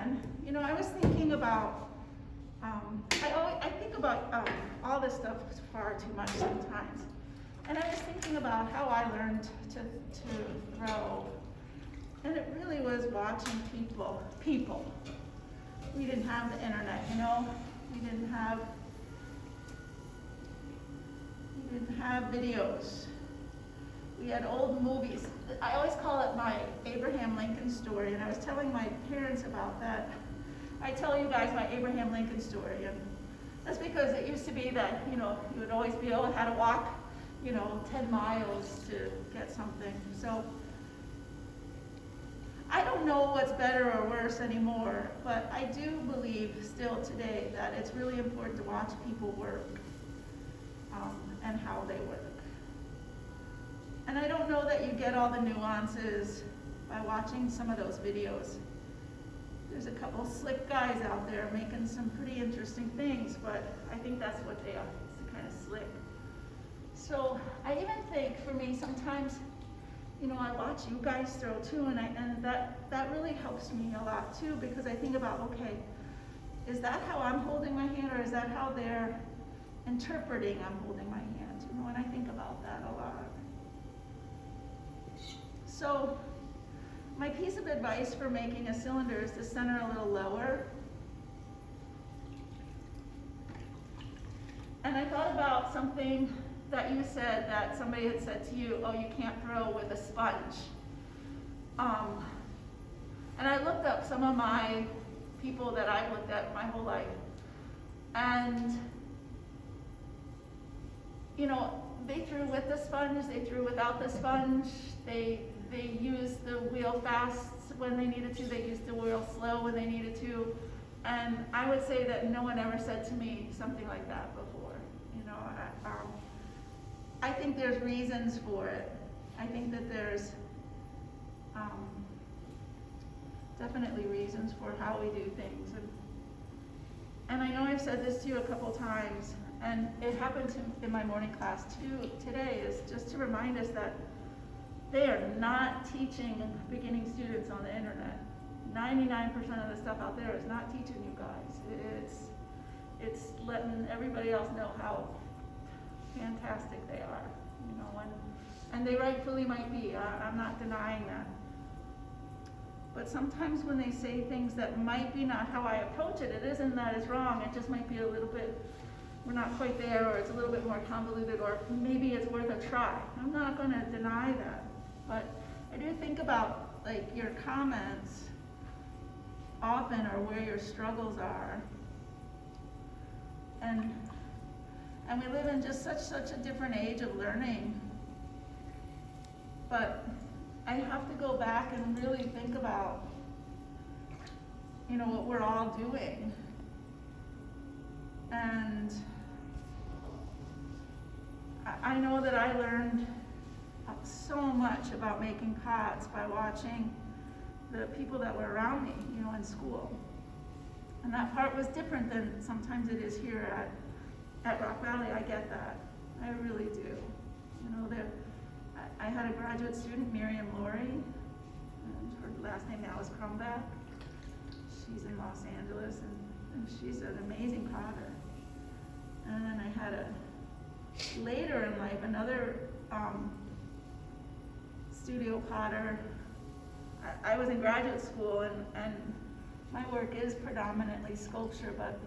again, you know, I was thinking about, I think about all this stuff far too much sometimes. And I was thinking about how I learned to throw. And it really was watching people. We didn't have the internet, you know? We didn't have videos. We had old movies. I always call it my Abraham Lincoln story, and I was telling my parents about that. I tell you guys my Abraham Lincoln story, and that's because it used to be that, you know, you would always be able to have to walk, you know, 10 miles to get something. So I don't know what's better or worse anymore, but I do believe still today that it's really important to watch people work and how they work. And I don't know that you get all the nuances by watching some of those videos. There's a couple slick guys out there making some pretty interesting things, but I think that's what they are. It's kind of slick. So I even think for me sometimes, you know, I watch you guys throw too, and that really helps me a lot too, because I think about, okay, is that how I'm holding my hand, or is that how they're interpreting I'm holding my hand? You know, and I think about that a lot. So my piece of advice for making a cylinder is to center a little lower. And I thought about something that you said, that somebody had said to you, oh, you can't throw with a sponge. And I looked up some of my people that I've looked at my whole life. And, you know, they threw with the sponge, they threw without the sponge, they used the wheel fast when they needed to, they used the wheel slow when they needed to. And I would say that no one ever said to me something like that before. You know, I think there's reasons for it. I think that there's definitely reasons for how we do things. And I know I've said this to you a couple times, and it happened in my morning class too today, is just to remind us that they are not teaching beginning students on the internet. 99% of the stuff out there is not teaching you guys. It's letting everybody else know how fantastic they are, you know, and they rightfully might be. I'm not denying that. But sometimes when they say things that might be not how I approach it, it isn't that it's wrong. It just might be a little bit, we're not quite there, or it's a little bit more convoluted, or maybe it's worth a try. I'm not going to deny that. But I do think about, like, your comments often are where your struggles are. And we live in just such a different age of learning. But I have to go back and really think about, you know, what we're all doing. And I know that I learned so much about making pots by watching the people that were around me, you know, in school. And that part was different than sometimes it is here at Rock Valley. I get that. I really do. You know, I had a graduate student, Miriam Laurie, and her last name now is Crumback. She's in Los Angeles, and she's an amazing potter. And then I had later in life, another studio potter. I was in graduate school, and my work is predominantly sculpture, but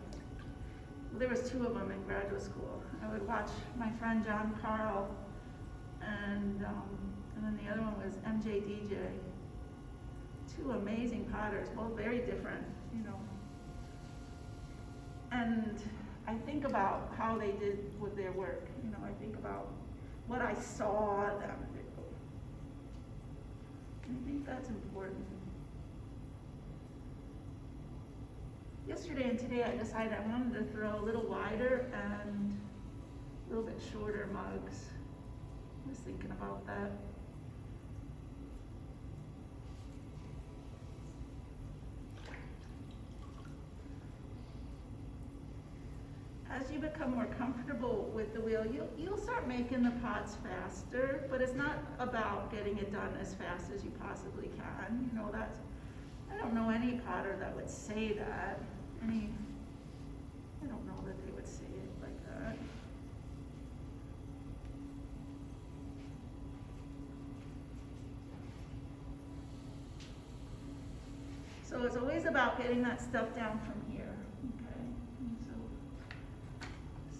there was two of them in graduate school. I would watch my friend John Carl, and then the other one was MJ DJ. Two amazing potters, both very different, you know. And I think about how they did with their work. You know, I think about what I saw them do. And I think that's important. Yesterday and today I decided I wanted to throw a little wider and a little bit shorter mugs. I was thinking about that. As you become more comfortable with the wheel, you'll start making the pots faster, but it's not about getting it done as fast as you possibly can. You know, that's I don't know any potter that would say that. I don't know that they would say it like that. So it's always about getting that stuff down from here, okay? And so,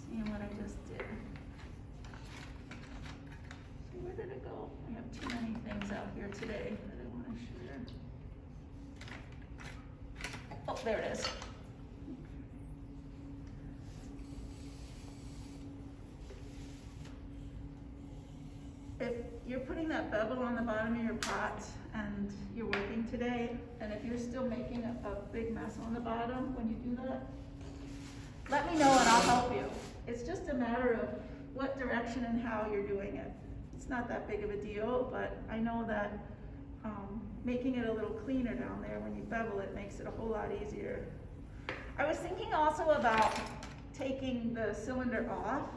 seeing what I just did. So where did it go? I have too many things out here today that I want to share. Oh, there it is. If you're putting that bevel on the bottom of your pot and you're working today, and if you're still making a big mess on the bottom when you do that, let me know and I'll help you. It's just a matter of what direction and how you're doing it. It's not that big of a deal, but I know that making it a little cleaner down there when you bevel it makes it a whole lot easier. I was thinking also about taking the cylinder off.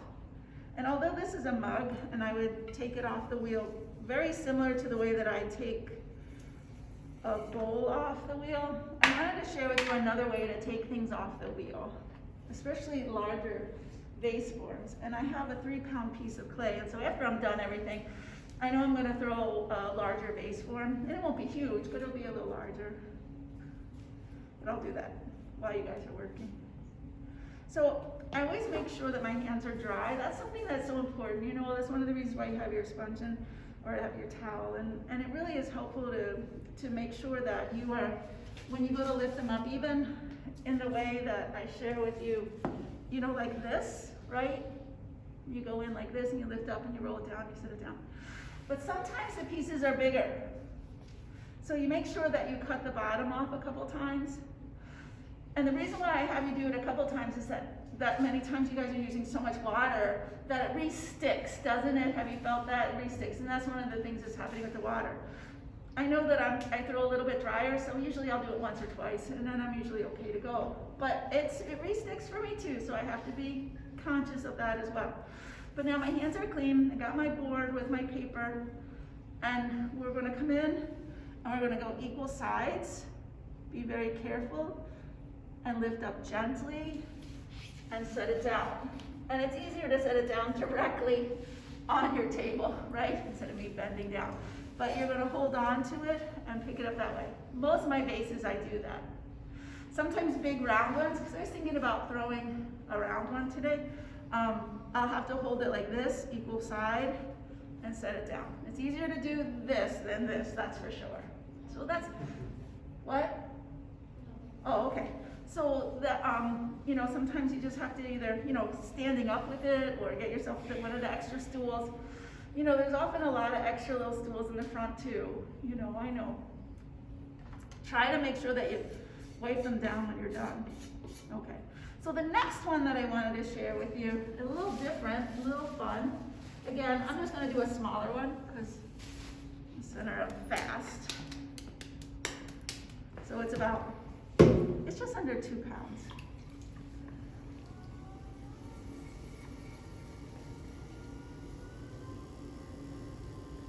And although this is a mug, and I would take it off the wheel, very similar to the way that I take a bowl off the wheel, I wanted to share with you another way to take things off the wheel, especially larger vase forms. And I have a 3-pound piece of clay, and so after I'm done everything, I know I'm gonna throw a larger vase form, and it won't be huge, but it'll be a little larger. But I'll do that while you guys are working. So I always make sure that my hands are dry. That's something that's so important. You know, that's one of the reasons why you have your sponge or have your towel. And it really is helpful to make sure that you are, when you go to lift them up, even in the way that I share with you, you know, like this, right? You go in like this and you lift up and you roll it down, you set it down. But sometimes the pieces are bigger. So you make sure that you cut the bottom off a couple times. And the reason why I have you do it a couple times is that many times you guys are using so much water that it re-sticks, doesn't it? Have you felt that? It re-sticks, and that's one of the things that's happening with the water. I know that I throw a little bit drier, so usually I'll do it once or twice, and then I'm usually okay to go. But it re-sticks for me too, so I have to be conscious of that as well. But now my hands are clean, I got my board with my paper, and we're gonna come in, and we're gonna go equal sides, be very careful, and lift up gently, and set it down. And it's easier to set it down directly on your table, right? Instead of me bending down. But you're gonna hold on to it and pick it up that way. Most of my vases, I do that. Sometimes big round ones, because I was thinking about throwing a round one today. I'll have to hold it like this, equal side, and set it down. It's easier to do this than this, that's for sure. So that's, what? Oh, okay. So that, you know, sometimes you just have to either, you know, standing up with it or get yourself one of the extra stools. You know, there's often a lot of extra little stools in the front too. You know, I know. Try to make sure that you wipe them down when you're done. Okay. So the next one that I wanted to share with you, a little different, a little fun. Again, I'm just going to do a smaller one because I'm center up fast. So it's about, it's just under 2 pounds.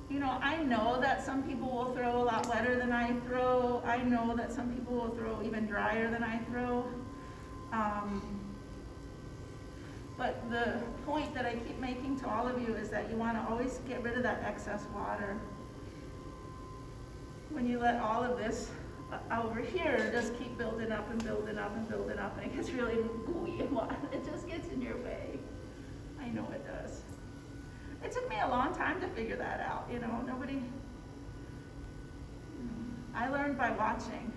You know, I know that some people will throw a lot wetter than I throw. I know that some people will throw even drier than I throw. But the point that I keep making to all of you is that you want to always get rid of that excess water. When you let all of this over here just keep building up and building up and building up, and it gets really gooey and water. It just gets in your way. I know it does. It took me a long time to figure that out, you know, I learned by watching.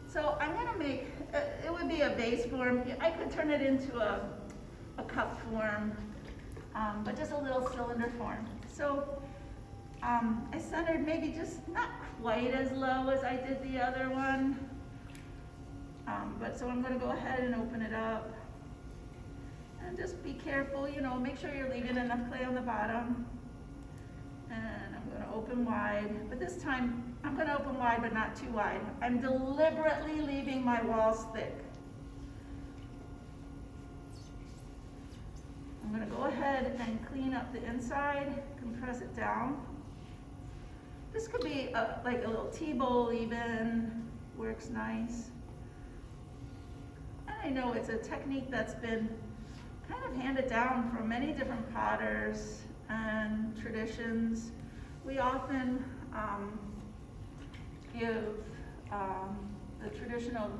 So I'm gonna make, it would be a vase form. I could turn it into a cup form, but just a little cylinder form. So I centered maybe just not quite as low as I did the other one, but so I'm going to go ahead and open it up and just be careful, you know, make sure you're leaving enough clay on the bottom. And I'm going to open wide, but this time I'm going to open wide but not too wide. I'm deliberately leaving my walls thick. I'm gonna go ahead and clean up the inside, compress it down. This could be like a little tea bowl even, works nice. And I know it's a technique that's been kind of handed down from many different potters and traditions. We often give the traditional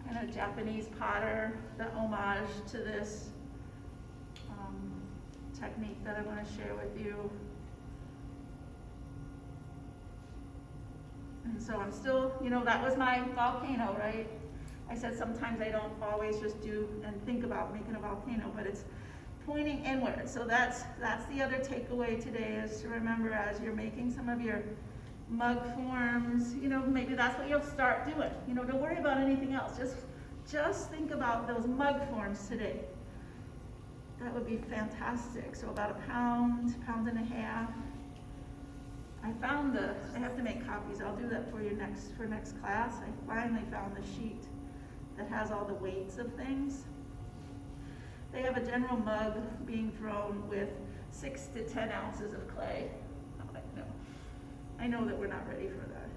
kind of Japanese potter the homage to this technique that I want to share with you. And so I'm still, you know, that was my volcano, right? I said sometimes I don't always just do and think about making a volcano, but it's pointing inward. So that's the other takeaway today, is to remember as you're making some of your mug forms, you know, maybe that's what you'll start doing. You know, don't worry about anything else. Just think about those mug forms today. That would be fantastic. So about a pound and a half. I have to make copies. I'll do that for you for next class. I finally found the sheet that has all the weights of things. They have a general mug being thrown with 6 to 10 ounces of clay. I know that we're not ready for that.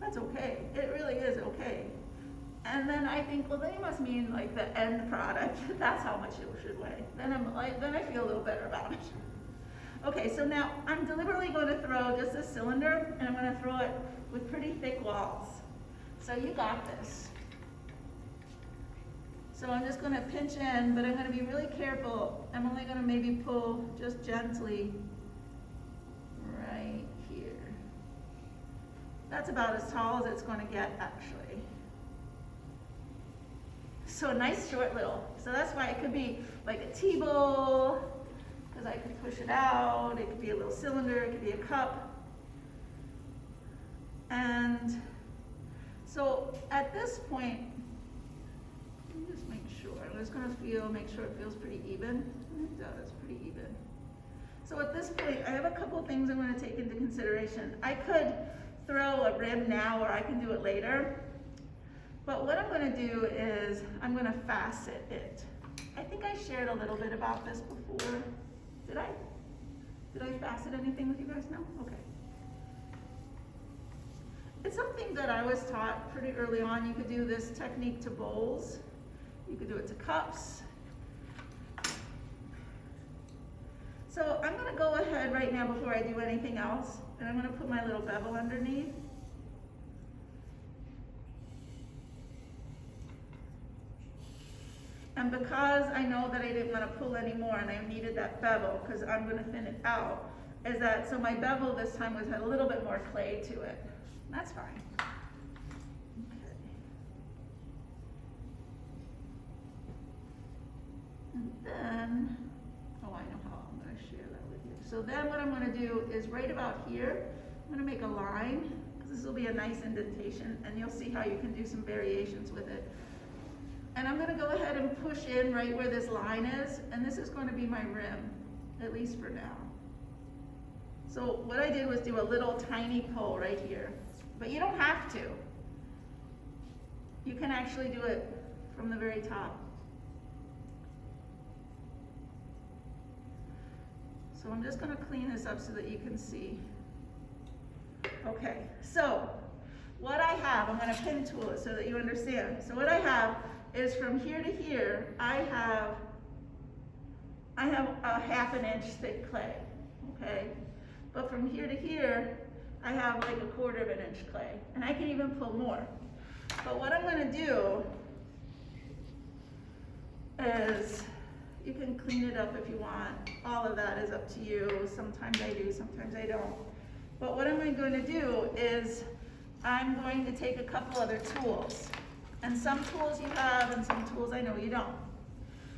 That's okay. It really is okay. And then I think, well, they must mean like the end product. That's how much it should weigh. Then I feel a little better about it. Okay, so now I'm deliberately going to throw just a cylinder, and I'm going to throw it with pretty thick walls. So you got this. So I'm just going to pinch in, but I'm going to be really careful. I'm only going to maybe pull just gently right here. That's about as tall as it's going to get, actually. So a nice short little. So that's why it could be like a tea bowl, because I could push it out. It could be a little cylinder. It could be a cup. And so at this point, let me just make sure. I'm just going to make sure it feels pretty even. It does, pretty even. So at this point, I have a couple things I'm going to take into consideration. I could throw a rim now, or I can do it later. But what I'm going to do is I'm going to facet it. I think I shared a little bit about this before. Did I facet anything with you guys? No? Okay. It's something that I was taught pretty early on. You could do this technique to bowls. You could do it to cups. So I'm going to go ahead right now before I do anything else, and I'm going to put my little bevel underneath. And because I know that I didn't want to pull anymore and I needed that bevel, because I'm going to thin it out, is that so my bevel this time had a little bit more clay to it. That's fine. Okay. And then, oh, I know how I'm going to share that with you. So then what I'm going to do is right about here, I'm going to make a line, because this will be a nice indentation, and you'll see how you can do some variations with it. And I'm going to go ahead and push in right where this line is, and this is going to be my rim, at least for now. So what I did was do a little tiny pull right here, but you don't have to. You can actually do it from the very top. So I'm just going to clean this up so that you can see. Okay, so what I have, I'm going to pin tool it so that you understand. So what I have is from here to here, I have a 1/2 inch thick clay, okay? But from here to here, I have like a 1/4 inch clay, and I can even pull more. But what I'm going to do is, you can clean it up if you want. All of that is up to you. Sometimes I do, sometimes I don't. But what I'm going to do is, I'm going to take a couple other tools. And some tools you have, and some tools I know you don't.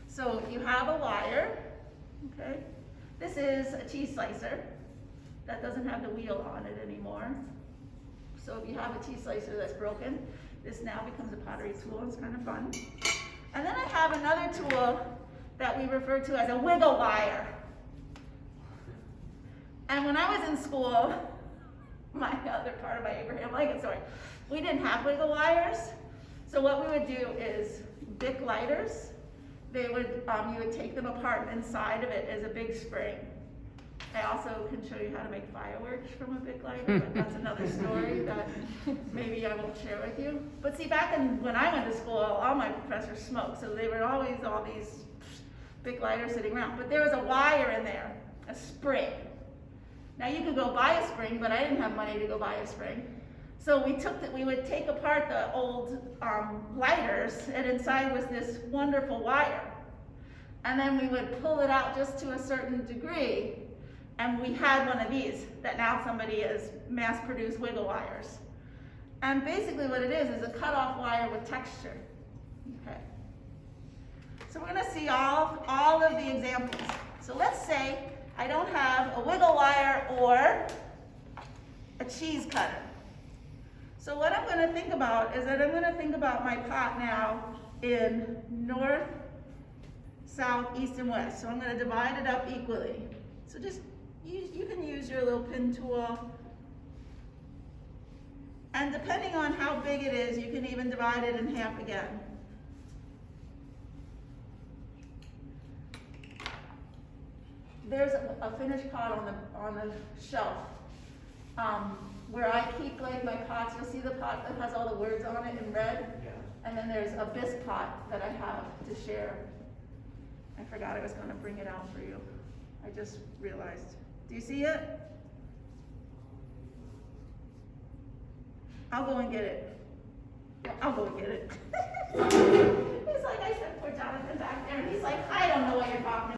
So you have a wire, okay? This is a cheese slicer that doesn't have the wheel on it anymore. So if you have a cheese slicer that's broken, this now becomes a pottery tool. It's kind of fun. And then I have another tool that we refer to as a wiggle wire. And when I was in school, my other part of my Abraham Lincoln story, we didn't have wiggle wires. So what we would do is Bic lighters, they would, you would take them apart, and inside of it is a big spring. I also can show you how to make fireworks from a big lighter, but that's another story that maybe I won't share with you. But see, when I went to school, all my professors smoked, so they were always all these big lighters sitting around. But there was a wire in there, a spring. Now you could go buy a spring, but I didn't have money to go buy a spring. So we would take apart the old lighters, and inside was this wonderful wire. And then we would pull it out just to a certain degree, and we had one of these that now somebody has mass-produced wiggle wires. And basically what it is a cutoff wire with texture. Okay. So we're going to see all of the examples. So let's say I don't have a wiggle wire or a cheese cutter. So what I'm going to think about is that I'm going to think about my pot now in north, south, east, and west. So I'm going to divide it up equally. So just you can use your little pin tool. And depending on how big it is, you can even divide it in half again. There's a finished pot on the shelf where I keep like my pots. You'll see the pot that has all the words on it in red. Yeah. And then there's a bisque pot that I have to share. I forgot I was going to bring it out for you. I just realized. Do you see it? I'll go and get it. Yeah, I'll go and get it. It's like I said, poor Jonathan back there, and he's like, I don't know what you're talking about.